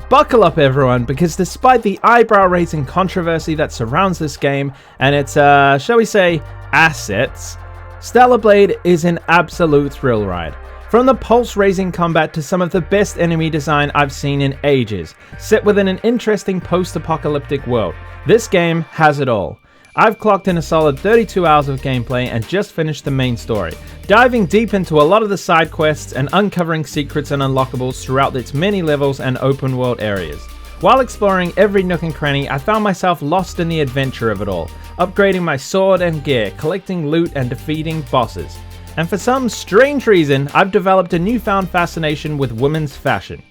Buckle up everyone, because despite the eyebrow-raising controversy that surrounds this game and its, shall we say, assets, Stellar Blade is an absolute thrill ride. From the pulse-raising combat to some of the best enemy design I've seen in ages, set within an interesting post-apocalyptic world, this game has it all. I've clocked in a solid 32 hours of gameplay and just finished the main story, diving deep into a lot of the side quests and uncovering secrets and unlockables throughout its many levels and open world areas. While exploring every nook and cranny, I found myself lost in the adventure of it all, upgrading my sword and gear, collecting loot and defeating bosses. And for some strange reason, I've developed a newfound fascination with women's fashion.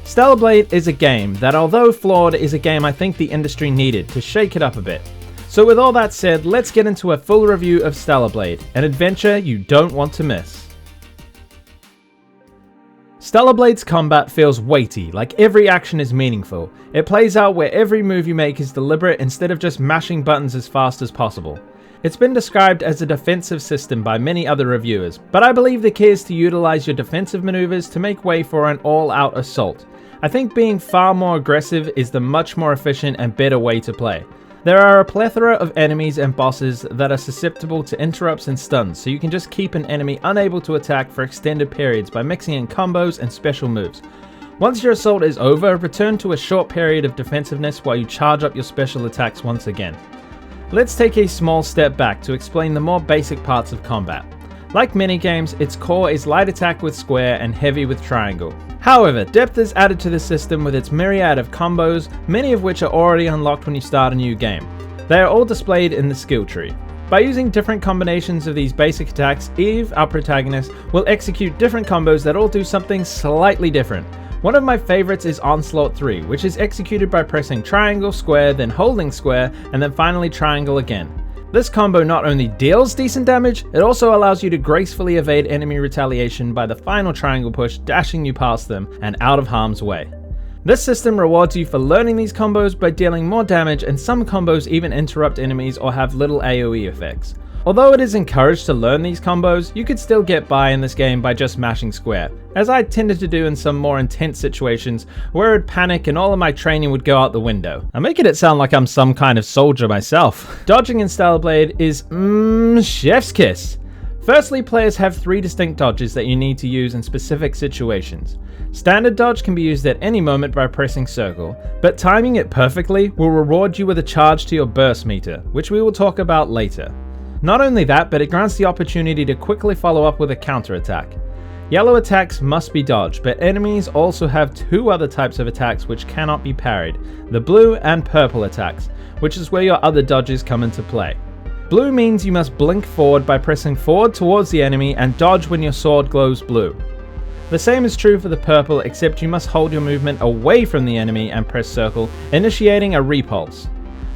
Stellar Blade is a game that, although flawed, is a game I think the industry needed to shake it up a bit. So with all that said, let's get into a full review of Stellar Blade, an adventure you don't want to miss. Stellar Blade's combat feels weighty, like every action is meaningful. It plays out where every move you make is deliberate instead of just mashing buttons as fast as possible. It's been described as a defensive system by many other reviewers, but I believe the key is to utilize your defensive maneuvers to make way for an all-out assault. I think being far more aggressive is the much more efficient and better way to play. There are a plethora of enemies and bosses that are susceptible to interrupts and stuns, so you can just keep an enemy unable to attack for extended periods by mixing in combos and special moves. Once your assault is over, return to a short period of defensiveness while you charge up your special attacks once again. Let's take a small step back to explain the more basic parts of combat. Like many games, its core is light attack with square and heavy with triangle. However, depth is added to the system with its myriad of combos, many of which are already unlocked when you start a new game. They are all displayed in the skill tree. By using different combinations of these basic attacks, Eve, our protagonist, will execute different combos that all do something slightly different. One of my favorites is Onslaught 3, which is executed by pressing triangle, square, then holding square, and then finally triangle again. This combo not only deals decent damage, it also allows you to gracefully evade enemy retaliation by the final triangle push dashing you past them and out of harm's way. This system rewards you for learning these combos by dealing more damage, and some combos even interrupt enemies or have little AoE effects. Although it is encouraged to learn these combos, you could still get by in this game by just mashing square, as I tended to do in some more intense situations where I'd panic and all of my training would go out the window. I'm making it sound like I'm some kind of soldier myself. Dodging in Stellar Blade is chef's kiss. Firstly, players have 3 distinct dodges that you need to use in specific situations. Standard dodge can be used at any moment by pressing circle, but timing it perfectly will reward you with a charge to your burst meter, which we will talk about later. Not only that, but it grants the opportunity to quickly follow up with a counterattack. Yellow attacks must be dodged, but enemies also have 2 other types of attacks which cannot be parried, the blue and purple attacks, which is where your other dodges come into play. Blue means you must blink forward by pressing forward towards the enemy and dodge when your sword glows blue. The same is true for the purple, except you must hold your movement away from the enemy and press circle, initiating a repulse.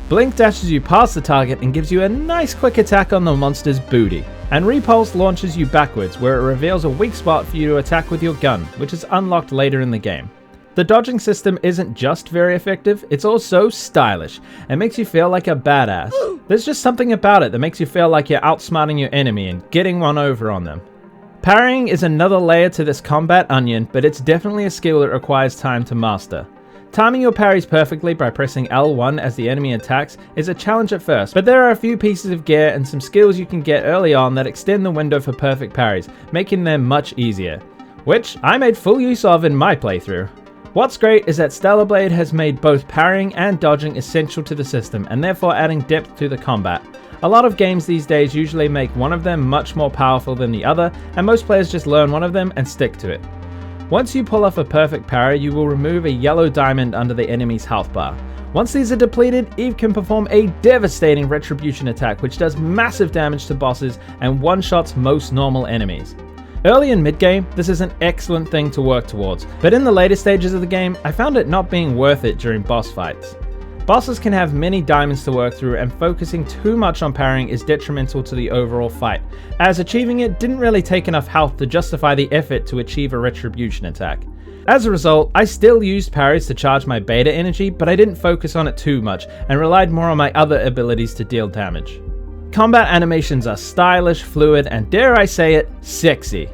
Blink dashes you past the target and gives you a nice quick attack on the monster's booty. And Repulse launches you backwards, where it reveals a weak spot for you to attack with your gun, which is unlocked later in the game. The dodging system isn't just very effective, it's also stylish and makes you feel like a badass. There's just something about it that makes you feel like you're outsmarting your enemy and getting one over on them. Parrying is another layer to this combat onion, but it's definitely a skill that requires time to master. Timing your parries perfectly by pressing L1 as the enemy attacks is a challenge at first, but there are a few pieces of gear and some skills you can get early on that extend the window for perfect parries, making them much easier, which I made full use of in my playthrough. What's great is that Stellar Blade has made both parrying and dodging essential to the system, and therefore adding depth to the combat. A lot of games these days usually make one of them much more powerful than the other, and most players just learn one of them and stick to it. Once you pull off a perfect parry, you will remove a yellow diamond under the enemy's health bar. Once these are depleted, Eve can perform a devastating retribution attack which does massive damage to bosses and one-shots most normal enemies. Early in mid-game, this is an excellent thing to work towards, but in the later stages of the game, I found it not being worth it during boss fights. Bosses can have many diamonds to work through, and focusing too much on parrying is detrimental to the overall fight, as achieving it didn't really take enough health to justify the effort to achieve a retribution attack. As a result, I still used parries to charge my beta energy, but I didn't focus on it too much and relied more on my other abilities to deal damage. Combat animations are stylish, fluid, and dare I say it, sexy.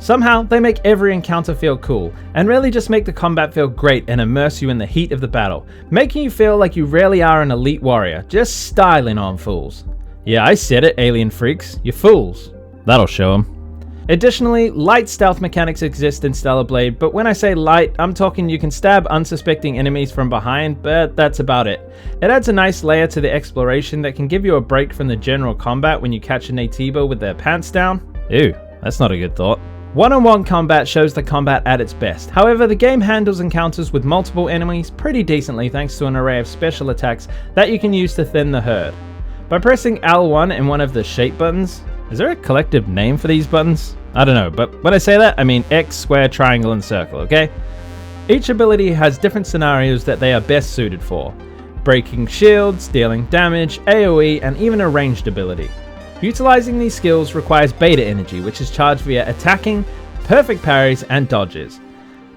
Somehow, they make every encounter feel cool, and really just make the combat feel great and immerse you in the heat of the battle, making you feel like you really are an elite warrior, just styling on fools. Yeah, I said it, alien freaks, you fools. That'll show 'em. Additionally, light stealth mechanics exist in Stellar Blade, but when I say light, I'm talking you can stab unsuspecting enemies from behind, but that's about it. It adds a nice layer to the exploration that can give you a break from the general combat when you catch a Nativo with their pants down. Ew, that's not a good thought. One-on-one combat shows the combat at its best. However, the game handles encounters with multiple enemies pretty decently thanks to an array of special attacks that you can use to thin the herd. By pressing L1 in one of the shape buttons, is there a collective name for these buttons? I don't know, but when I say that, I mean X, square, triangle, and circle, okay? Each ability has different scenarios that they are best suited for. Breaking shields, dealing damage, AoE, and even a ranged ability. Utilizing these skills requires beta energy, which is charged via attacking, perfect parries, and dodges.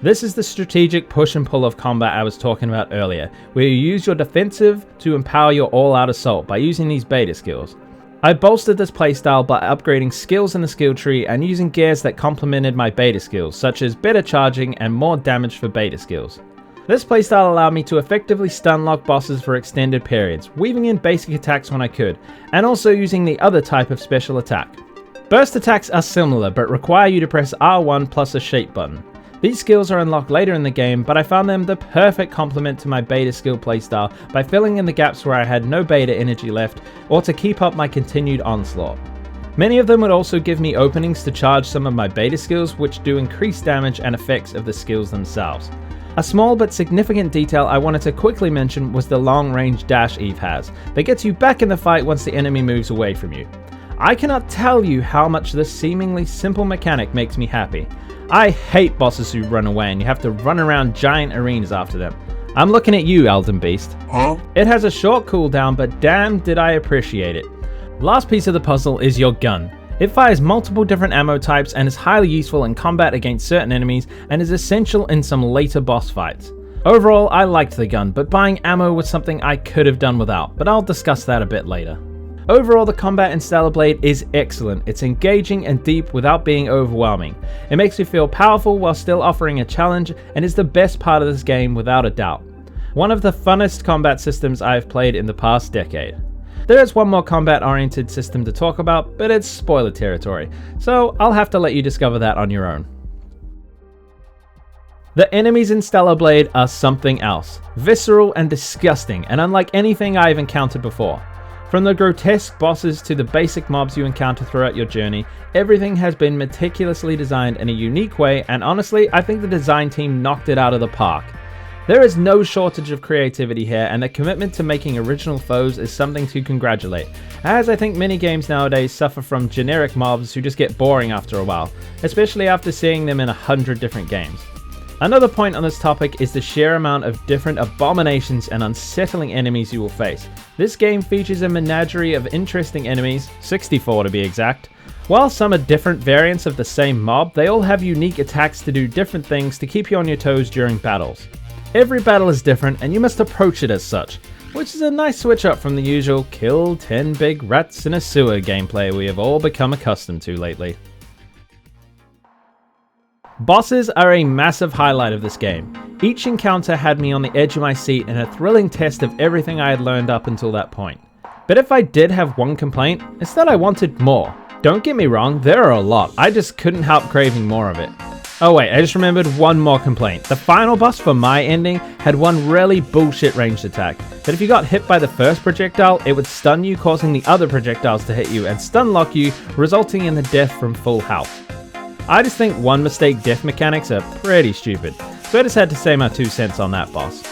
This is the strategic push and pull of combat I was talking about earlier, where you use your defensive to empower your all-out assault by using these beta skills. I bolstered this playstyle by upgrading skills in the skill tree and using gears that complemented my beta skills, such as better charging and more damage for beta skills. This playstyle allowed me to effectively stun lock bosses for extended periods, weaving in basic attacks when I could, and also using the other type of special attack. Burst attacks are similar, but require you to press R1 plus a shape button. These skills are unlocked later in the game, but I found them the perfect complement to my beta skill playstyle by filling in the gaps where I had no beta energy left, or to keep up my continued onslaught. Many of them would also give me openings to charge some of my beta skills, which do increase damage and effects of the skills themselves. A small but significant detail I wanted to quickly mention was the long range dash Eve has, that gets you back in the fight once the enemy moves away from you. I cannot tell you how much this seemingly simple mechanic makes me happy. I hate bosses who run away and you have to run around giant arenas after them. I'm looking at you, Elden Beast. Huh? It has a short cooldown, but damn did I appreciate it. Last piece of the puzzle is your gun. It fires multiple different ammo types and is highly useful in combat against certain enemies and is essential in some later boss fights. Overall, I liked the gun, but buying ammo was something I could have done without, but I'll discuss that a bit later. Overall, the combat in Stellar Blade is excellent. It's engaging and deep without being overwhelming. It makes you feel powerful while still offering a challenge and is the best part of this game without a doubt. One of the funnest combat systems I have played in the past decade. There is one more combat-oriented system to talk about, but it's spoiler territory, so I'll have to let you discover that on your own. The enemies in Stellar Blade are something else. Visceral and disgusting, and unlike anything I have encountered before. From the grotesque bosses to the basic mobs you encounter throughout your journey, everything has been meticulously designed in a unique way, and honestly, I think the design team knocked it out of the park. There is no shortage of creativity here, and the commitment to making original foes is something to congratulate, as I think many games nowadays suffer from generic mobs who just get boring after a while, especially after seeing them in 100 different games. Another point on this topic is the sheer amount of different abominations and unsettling enemies you will face. This game features a menagerie of interesting enemies, 64 to be exact. While some are different variants of the same mob, they all have unique attacks to do different things to keep you on your toes during battles. Every battle is different and you must approach it as such, which is a nice switch up from the usual kill 10 big rats in a sewer gameplay we have all become accustomed to lately. Bosses are a massive highlight of this game. Each encounter had me on the edge of my seat and a thrilling test of everything I had learned up until that point. But if I did have one complaint, it's that I wanted more. Don't get me wrong, there are a lot, I just couldn't help craving more of it. Oh wait, I just remembered one more complaint. The final boss for my ending had one really bullshit ranged attack, that if you got hit by the first projectile, it would stun you, causing the other projectiles to hit you and stun lock you, resulting in the death from full health. I just think one mistake death mechanics are pretty stupid, so I just had to say my 2 cents on that boss.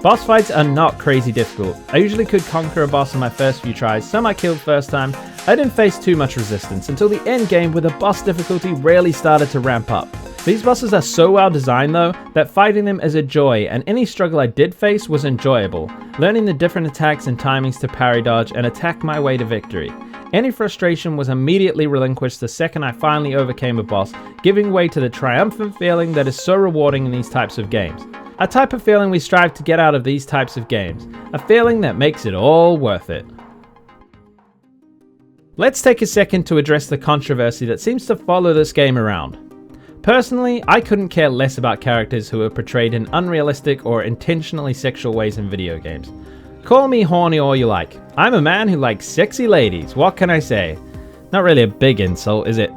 Boss fights are not crazy difficult. I usually could conquer a boss in my first few tries, some I killed first time. I didn't face too much resistance until the end game where the boss difficulty really started to ramp up. These bosses are so well designed though, that fighting them is a joy, and any struggle I did face was enjoyable, learning the different attacks and timings to parry dodge and attack my way to victory. Any frustration was immediately relinquished the second I finally overcame a boss, giving way to the triumphant feeling that is so rewarding in these types of games. A type of feeling we strive to get out of these types of games, a feeling that makes it all worth it. Let's take a second to address the controversy that seems to follow this game around. Personally, I couldn't care less about characters who are portrayed in unrealistic or intentionally sexual ways in video games. Call me horny all you like. I'm a man who likes sexy ladies, what can I say? Not really a big insult, is it?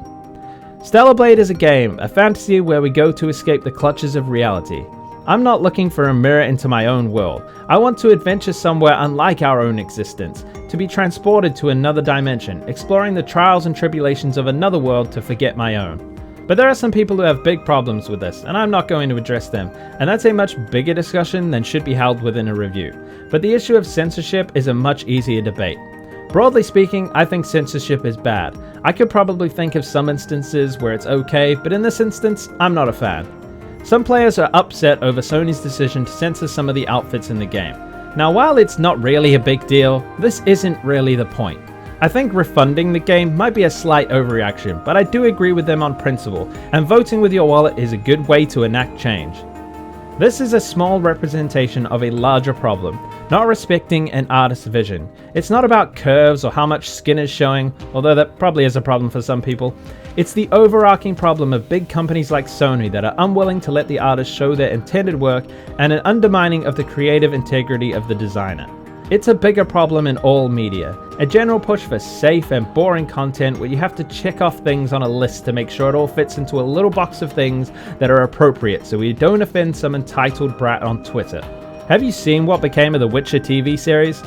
Stellar Blade is a game, a fantasy where we go to escape the clutches of reality. I'm not looking for a mirror into my own world. I want to adventure somewhere unlike our own existence, to be transported to another dimension, exploring the trials and tribulations of another world to forget my own. But there are some people who have big problems with this, and I'm not going to address them, and that's a much bigger discussion than should be held within a review. But the issue of censorship is a much easier debate. Broadly speaking, I think censorship is bad. I could probably think of some instances where it's okay, but in this instance, I'm not a fan. Some players are upset over Sony's decision to censor some of the outfits in the game. Now, while it's not really a big deal, this isn't really the point. I think refunding the game might be a slight overreaction, but I do agree with them on principle, and voting with your wallet is a good way to enact change. This is a small representation of a larger problem, not respecting an artist's vision. It's not about curves or how much skin is showing, although that probably is a problem for some people. It's the overarching problem of big companies like Sony that are unwilling to let the artist show their intended work and an undermining of the creative integrity of the designer. It's a bigger problem in all media, a general push for safe and boring content where you have to check off things on a list to make sure it all fits into a little box of things that are appropriate so we don't offend some entitled brat on Twitter. Have you seen what became of the Witcher TV series?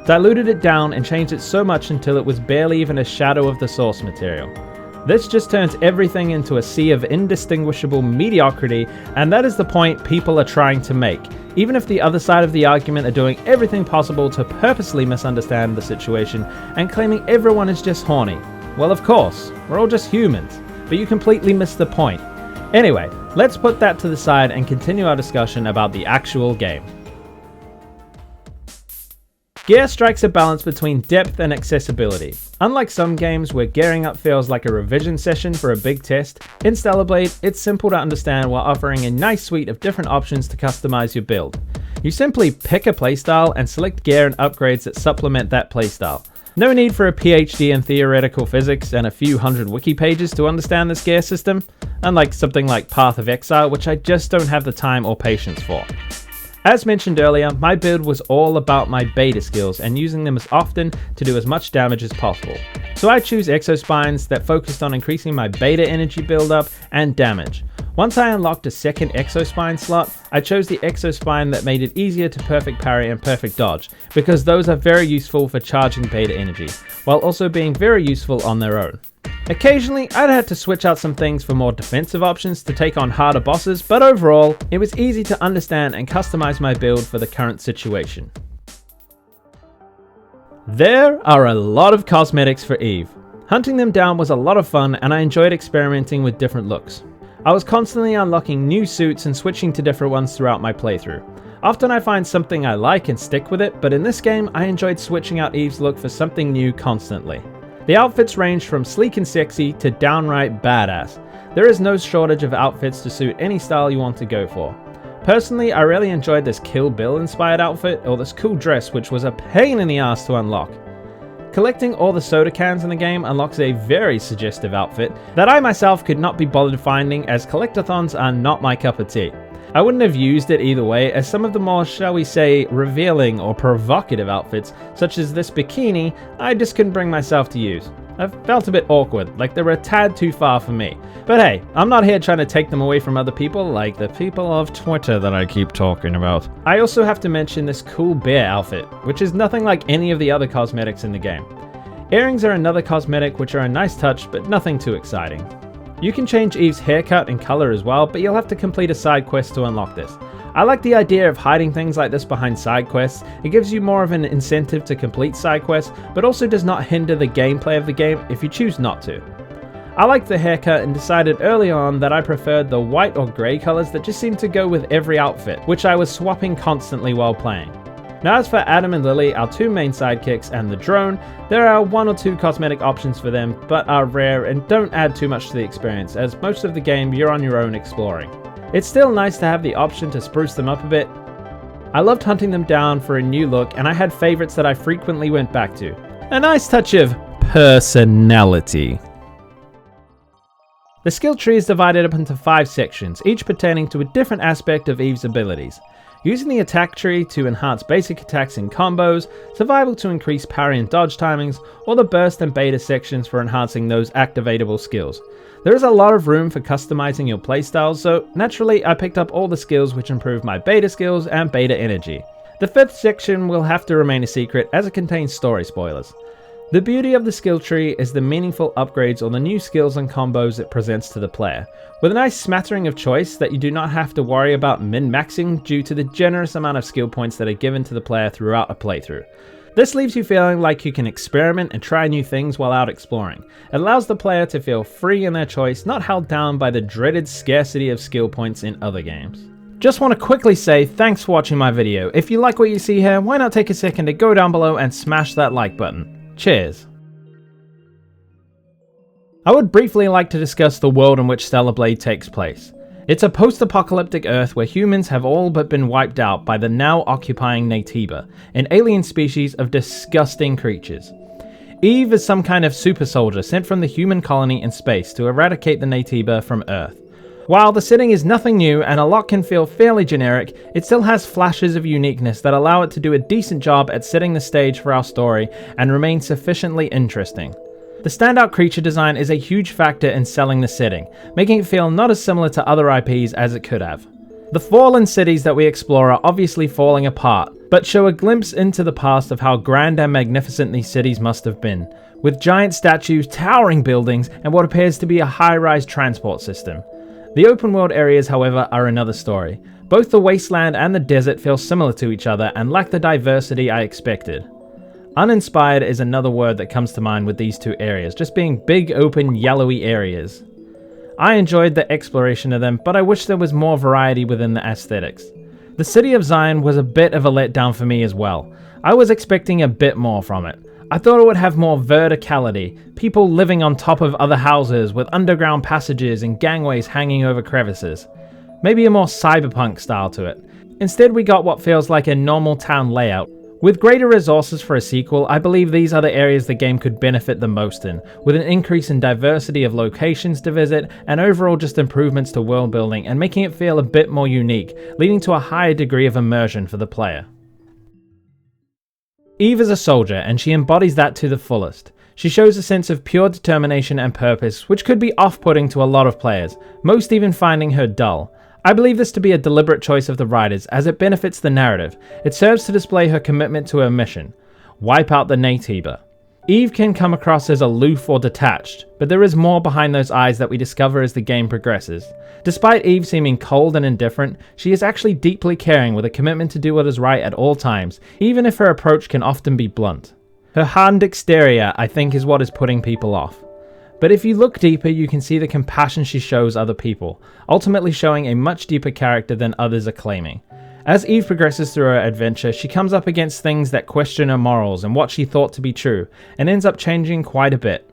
Diluted it down and changed it so much until it was barely even a shadow of the source material. This just turns everything into a sea of indistinguishable mediocrity, and that is the point people are trying to make, even if the other side of the argument are doing everything possible to purposely misunderstand the situation and claiming everyone is just horny. Well, of course, we're all just humans, but you completely missed the point. Anyway, let's put that to the side and continue our discussion about the actual game. Gear strikes a balance between depth and accessibility. Unlike some games where gearing up feels like a revision session for a big test, in Stellar Blade it's simple to understand while offering a nice suite of different options to customize your build. You simply pick a playstyle and select gear and upgrades that supplement that playstyle. No need for a PhD in theoretical physics and a few hundred wiki pages to understand this gear system, unlike something like Path of Exile, which I just don't have the time or patience for. As mentioned earlier, my build was all about my beta skills and using them as often to do as much damage as possible. So I choose exospines that focused on increasing my beta energy buildup and damage. Once I unlocked a second exospine slot, I chose the exospine that made it easier to perfect parry and perfect dodge, because those are very useful for charging beta energy, while also being very useful on their own. Occasionally, I'd had to switch out some things for more defensive options to take on harder bosses, but overall, it was easy to understand and customize my build for the current situation. There are a lot of cosmetics for Eve. Hunting them down was a lot of fun and I enjoyed experimenting with different looks. I was constantly unlocking new suits and switching to different ones throughout my playthrough. Often I find something I like and stick with it, but in this game I enjoyed switching out Eve's look for something new constantly. The outfits range from sleek and sexy to downright badass. There is no shortage of outfits to suit any style you want to go for. Personally, I really enjoyed this Kill Bill inspired outfit, or this cool dress which was a pain in the ass to unlock. Collecting all the soda cans in the game unlocks a very suggestive outfit that I myself could not be bothered finding, as collectathons are not my cup of tea. I wouldn't have used it either way, as some of the more, shall we say, revealing or provocative outfits, such as this bikini, I just couldn't bring myself to use. I felt a bit awkward, like they were a tad too far for me. But hey, I'm not here trying to take them away from other people, like the people of Twitter that I keep talking about. I also have to mention this cool bear outfit, which is nothing like any of the other cosmetics in the game. Earrings are another cosmetic which are a nice touch, but nothing too exciting. You can change Eve's haircut and color as well, but you'll have to complete a side quest to unlock this. I like the idea of hiding things like this behind side quests. It gives you more of an incentive to complete side quests, but also does not hinder the gameplay of the game if you choose not to. I liked the haircut and decided early on that I preferred the white or grey colors that just seemed to go with every outfit, which I was swapping constantly while playing. Now as for Adam and Lily, our two main sidekicks, and the drone, there are one or two cosmetic options for them, but are rare and don't add too much to the experience, as most of the game you're on your own exploring. It's still nice to have the option to spruce them up a bit. I loved hunting them down for a new look, and I had favorites that I frequently went back to. A nice touch of personality. The skill tree is divided up into 5 sections, each pertaining to a different aspect of Eve's abilities. Using the attack tree to enhance basic attacks and combos, survival to increase parry and dodge timings, or the burst and beta sections for enhancing those activatable skills. There is a lot of room for customizing your playstyles, so naturally I picked up all the skills which improve my beta skills and beta energy. The 5th section will have to remain a secret as it contains story spoilers. The beauty of the skill tree is the meaningful upgrades or the new skills and combos it presents to the player, with a nice smattering of choice that you do not have to worry about min-maxing due to the generous amount of skill points that are given to the player throughout a playthrough. This leaves you feeling like you can experiment and try new things while out exploring. It allows the player to feel free in their choice, not held down by the dreaded scarcity of skill points in other games. Just want to quickly say thanks for watching my video. If you like what you see here, why not take a second to go down below and smash that like button. Cheers. I would briefly like to discuss the world in which Stellar Blade takes place. It's a post-apocalyptic Earth where humans have all but been wiped out by the now occupying Naytiba, an alien species of disgusting creatures. Eve is some kind of super soldier sent from the human colony in space to eradicate the Naytiba from Earth. While the setting is nothing new and a lot can feel fairly generic, it still has flashes of uniqueness that allow it to do a decent job at setting the stage for our story and remain sufficiently interesting. The standout creature design is a huge factor in selling the setting, making it feel not as similar to other IPs as it could have. The fallen cities that we explore are obviously falling apart, but show a glimpse into the past of how grand and magnificent these cities must have been, with giant statues, towering buildings, and what appears to be a high-rise transport system. The open world areas, however, are another story. Both the wasteland and the desert feel similar to each other and lack the diversity I expected. Uninspired is another word that comes to mind with these two areas, just being big open yellowy areas. I enjoyed the exploration of them, but I wish there was more variety within the aesthetics. The city of Zion was a bit of a letdown for me as well. I was expecting a bit more from it. I thought it would have more verticality, people living on top of other houses with underground passages and gangways hanging over crevices. Maybe a more cyberpunk style to it. Instead we got what feels like a normal town layout. With greater resources for a sequel, I believe these are the areas the game could benefit the most in, with an increase in diversity of locations to visit and overall just improvements to world building and making it feel a bit more unique, leading to a higher degree of immersion for the player. Eve is a soldier, and she embodies that to the fullest. She shows a sense of pure determination and purpose, which could be off-putting to a lot of players, most even finding her dull. I believe this to be a deliberate choice of the writers, as it benefits the narrative. It serves to display her commitment to her mission: wipe out the Naytiba. Eve can come across as aloof or detached, but there is more behind those eyes that we discover as the game progresses. Despite Eve seeming cold and indifferent, she is actually deeply caring with a commitment to do what is right at all times, even if her approach can often be blunt. Her hardened exterior, I think, is what is putting people off. But if you look deeper, you can see the compassion she shows other people, ultimately showing a much deeper character than others are claiming. As Eve progresses through her adventure, she comes up against things that question her morals and what she thought to be true, and ends up changing quite a bit.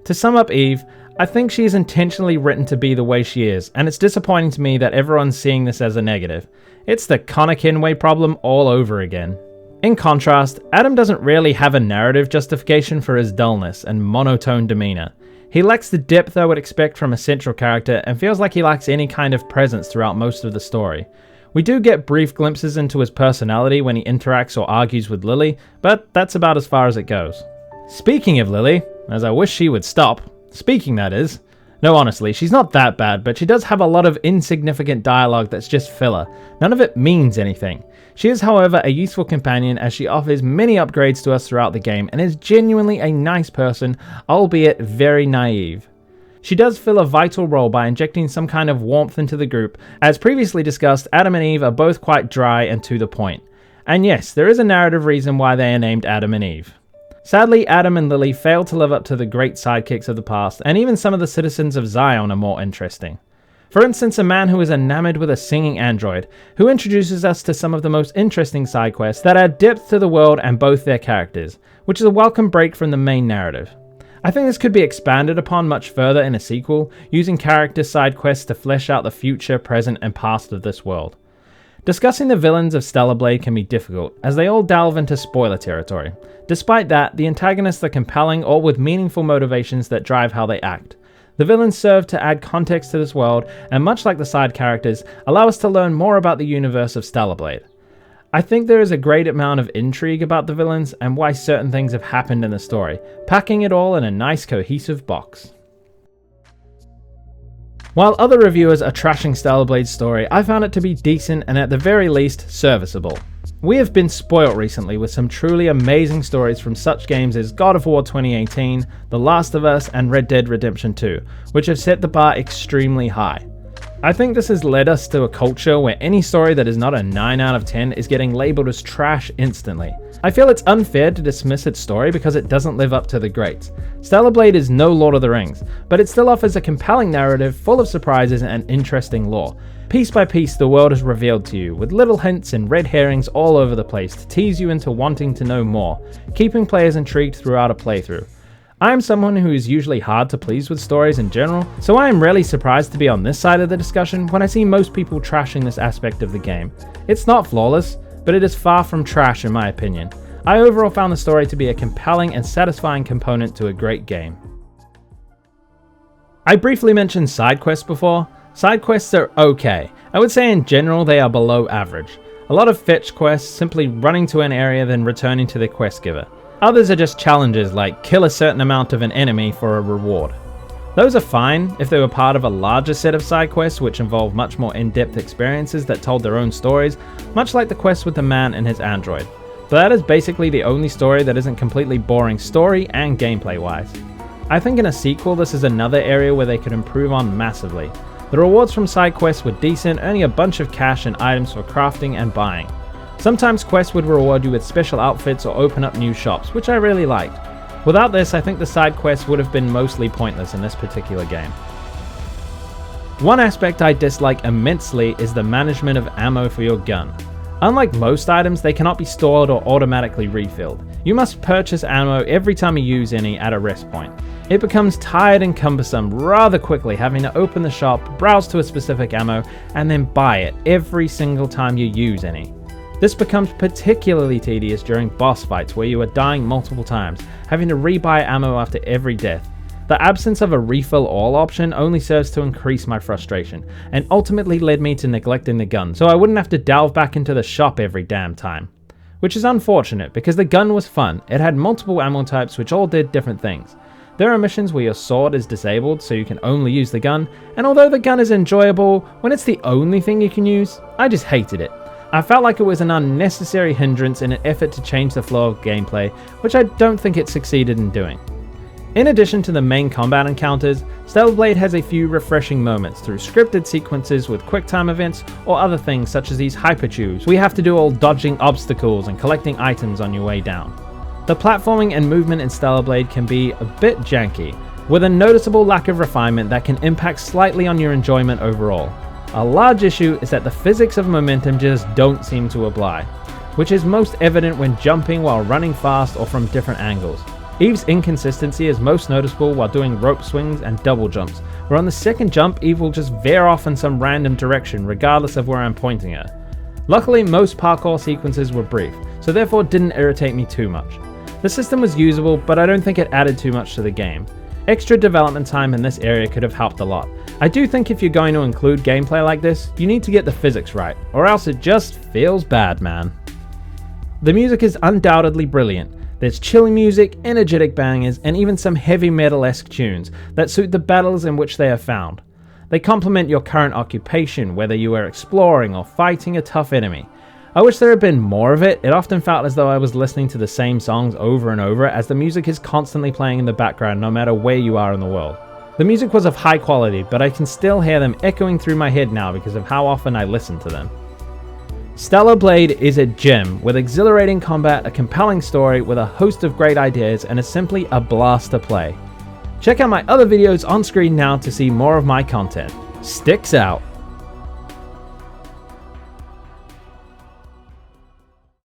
To sum up Eve, I think she is intentionally written to be the way she is, and it's disappointing to me that everyone's seeing this as a negative. It's the Connor Kenway problem all over again. In contrast, Adam doesn't really have a narrative justification for his dullness and monotone demeanor. He lacks the depth I would expect from a central character and feels like he lacks any kind of presence throughout most of the story. We do get brief glimpses into his personality when he interacts or argues with Lily, but that's about as far as it goes. Speaking of Lily, as I wish she would stop, speaking that is. No, honestly, she's not that bad, but she does have a lot of insignificant dialogue that's just filler. None of it means anything. She is, however, a useful companion as she offers many upgrades to us throughout the game and is genuinely a nice person, albeit very naive. She does fill a vital role by injecting some kind of warmth into the group. As previously discussed, Adam and Eve are both quite dry and to the point. And yes, there is a narrative reason why they are named Adam and Eve. Sadly, Adam and Lily fail to live up to the great sidekicks of the past, and even some of the citizens of Zion are more interesting. For instance, a man who is enamored with a singing android, who introduces us to some of the most interesting side quests that add depth to the world and both their characters, which is a welcome break from the main narrative. I think this could be expanded upon much further in a sequel, using character side quests to flesh out the future, present, and past of this world. Discussing the villains of Stellar Blade can be difficult, as they all delve into spoiler territory. Despite that, the antagonists are compelling or with meaningful motivations that drive how they act. The villains serve to add context to this world, and much like the side characters, allow us to learn more about the universe of Stellar Blade. I think there is a great amount of intrigue about the villains and why certain things have happened in the story, packing it all in a nice cohesive box. While other reviewers are trashing Stellar Blade's story, I found it to be decent and at the very least, serviceable. We have been spoilt recently with some truly amazing stories from such games as God of War 2018, The Last of Us, and Red Dead Redemption 2, which have set the bar extremely high. I think this has led us to a culture where any story that is not a 9 out of 10 is getting labeled as trash instantly. I feel it's unfair to dismiss its story because it doesn't live up to the greats. Stellar Blade is no Lord of the Rings, but it still offers a compelling narrative full of surprises and interesting lore. Piece by piece, the world is revealed to you, with little hints and red herrings all over the place to tease you into wanting to know more, keeping players intrigued throughout a playthrough. I am someone who is usually hard to please with stories in general, so I am rarely surprised to be on this side of the discussion when I see most people trashing this aspect of the game. It's not flawless, but it is far from trash in my opinion. I overall found the story to be a compelling and satisfying component to a great game. I briefly mentioned side quests before. Side quests are okay. I would say in general they are below average. A lot of fetch quests, simply running to an area then returning to the quest giver. Others are just challenges like kill a certain amount of an enemy for a reward. Those are fine if they were part of a larger set of side quests which involve much more in-depth experiences that told their own stories, much like the quest with the man and his android. But that is basically the only story that isn't completely boring story and gameplay wise. I think in a sequel this is another area where they could improve on massively. The rewards from side quests were decent, earning a bunch of cash and items for crafting and buying. Sometimes quests would reward you with special outfits or open up new shops, which I really liked. Without this, I think the side quests would have been mostly pointless in this particular game. One aspect I dislike immensely is the management of ammo for your gun. Unlike most items, they cannot be stored or automatically refilled. You must purchase ammo every time you use any at a rest point. It becomes tired and cumbersome rather quickly having to open the shop, browse to a specific ammo, and then buy it every single time you use any. This becomes particularly tedious during boss fights where you are dying multiple times, having to rebuy ammo after every death. The absence of a refill all option only serves to increase my frustration, and ultimately led me to neglecting the gun so I wouldn't have to delve back into the shop every damn time. Which is unfortunate because the gun was fun, it had multiple ammo types which all did different things. There are missions where your sword is disabled so you can only use the gun, and although the gun is enjoyable, when it's the only thing you can use, I just hated it. I felt like it was an unnecessary hindrance in an effort to change the flow of gameplay, which I don't think it succeeded in doing. In addition to the main combat encounters, Stellar Blade has a few refreshing moments through scripted sequences with QuickTime events or other things such as these hyper tubes where you have to do all dodging obstacles and collecting items on your way down. The platforming and movement in Stellar Blade can be a bit janky, with a noticeable lack of refinement that can impact slightly on your enjoyment overall. A large issue is that the physics of momentum just don't seem to apply, which is most evident when jumping while running fast or from different angles. Eve's inconsistency is most noticeable while doing rope swings and double jumps, where on the second jump Eve will just veer off in some random direction regardless of where I'm pointing her. Luckily most parkour sequences were brief, so therefore didn't irritate me too much. The system was usable, but I don't think it added too much to the game. Extra development time in this area could have helped a lot. I do think if you're going to include gameplay like this, you need to get the physics right, or else it just feels bad, man. The music is undoubtedly brilliant. There's chilling music, energetic bangers, and even some heavy metal-esque tunes that suit the battles in which they are found. They complement your current occupation, whether you are exploring or fighting a tough enemy. I wish there had been more of it. It often felt as though I was listening to the same songs over and over as the music is constantly playing in the background no matter where you are in the world. The music was of high quality, but I can still hear them echoing through my head now because of how often I listen to them. Stellar Blade is a gem with exhilarating combat, a compelling story with a host of great ideas, and is simply a blast to play. Check out my other videos on screen now to see more of my content. Sticks out!